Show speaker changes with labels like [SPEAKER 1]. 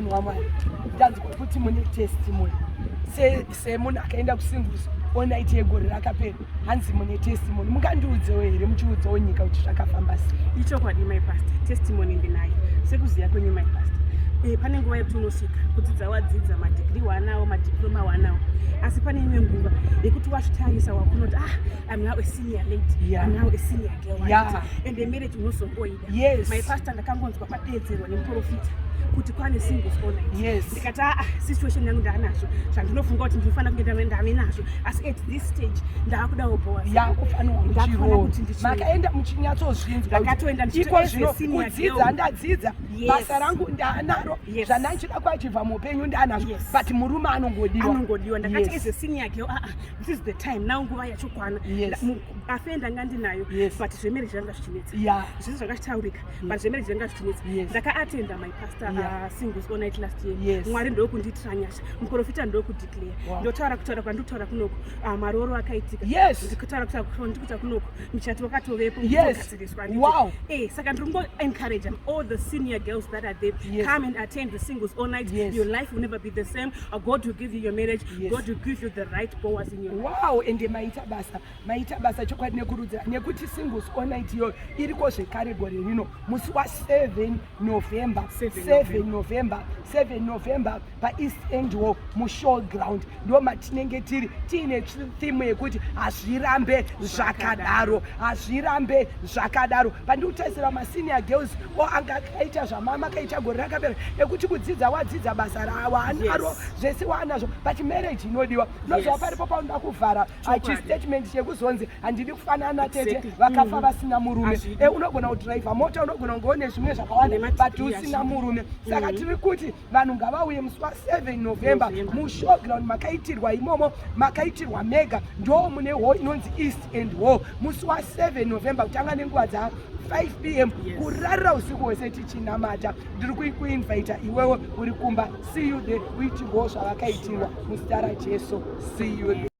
[SPEAKER 1] munhu waMwari ndanzwa kuti mune testimony semunhu akaenda kusingles onaiti yegore rakapera hanzi mune testimony. Mungandiudzewo here muchiudzawo nyika kuti zvakafamba sei?
[SPEAKER 2] Ichokwadi my pastor, testimony ndinayo sekuziya kwenyu my pastor. Pane nguva yekuti unosvika kudzidza wadzidza madegree wanawo madiploma wanawo, asi pane imwe nguva yekuti wazvitarisa wakunoti I'm now a senior lady, I'm now a senior girl, and a marriage unozongoida.
[SPEAKER 1] Yes.
[SPEAKER 2] My pastor ndakangonzwa padedzerwa nemuprofita kuti kwane singles all night.
[SPEAKER 1] Yes.
[SPEAKER 2] Ndikati situation yangu ndanazvo zvandinofunga kuti ndinofanira kunge ndave nazvo, asi at this stage ndakudawo boss.
[SPEAKER 1] Yakufanira muchiro makaenda muchinyatsozvinzwa
[SPEAKER 2] ndakatoenda
[SPEAKER 1] iko zvino kudzidza ndadzidza basa rangu ndanaro zvandanchida kwachibva mupenyu ndanazvo but murume anongodiwa.
[SPEAKER 2] Ndakati as a senior girl this is the time now nguva yachokwana afenda ngandinayo but zvemarriage zvanga zvichinetsa zvisi zvakachitaurika but zvemarriage zvanga zvichinetsa. Ndakaatenda my pastor singles all night last year. Mwari ndokundiitira nyasha, muprofita ndokudeclare. Ndotaura kwanditaura kunoko maroro akaitika. Ndikutaura kwandikuita kunoko michato wakatovepo kugadziriswa. Saka ndinongo encourage all the senior girls that are there, come and attend the singles all night. Your life will never be the same. God will give you your marriage. God will give you the right powers in your life.
[SPEAKER 1] And maita basa chokwadi nekurudzira nekuti singles all night yo iriko zvekare gore rino musi wa 7 November paEast End Hall mushowground ndo matinenge tiine theme yekuti hazvirambe zvakadaro. Pandikutasira masenior girls angakaita zvamama kaita gore rakapera ekuti kudzidza wadzidza basa rawanaro zvese wanazvo but marriage inodiwa. Nozva paripo paunoda kuvhara statement chekuzonzi handidi kufanana tete vakafa vasina murume. Unogona kudhiraivha mota, unogona kungoone zvimwe zvakawanda but usina murume. Saka tiri kuti vanhu ngavauye musi wa7 November mushowground makaitirwa imomo, makaitirwa mega ndo mune hall inonzi East End Hall musi wa7 November kutanga nenguva dza 5 p.m. kurarira usiku hwese tichinamata. Ndiri kuinvita iwewe uri kumba. See you there. Uitirwawo zvavakaitirwa muzita raJesu. See you there.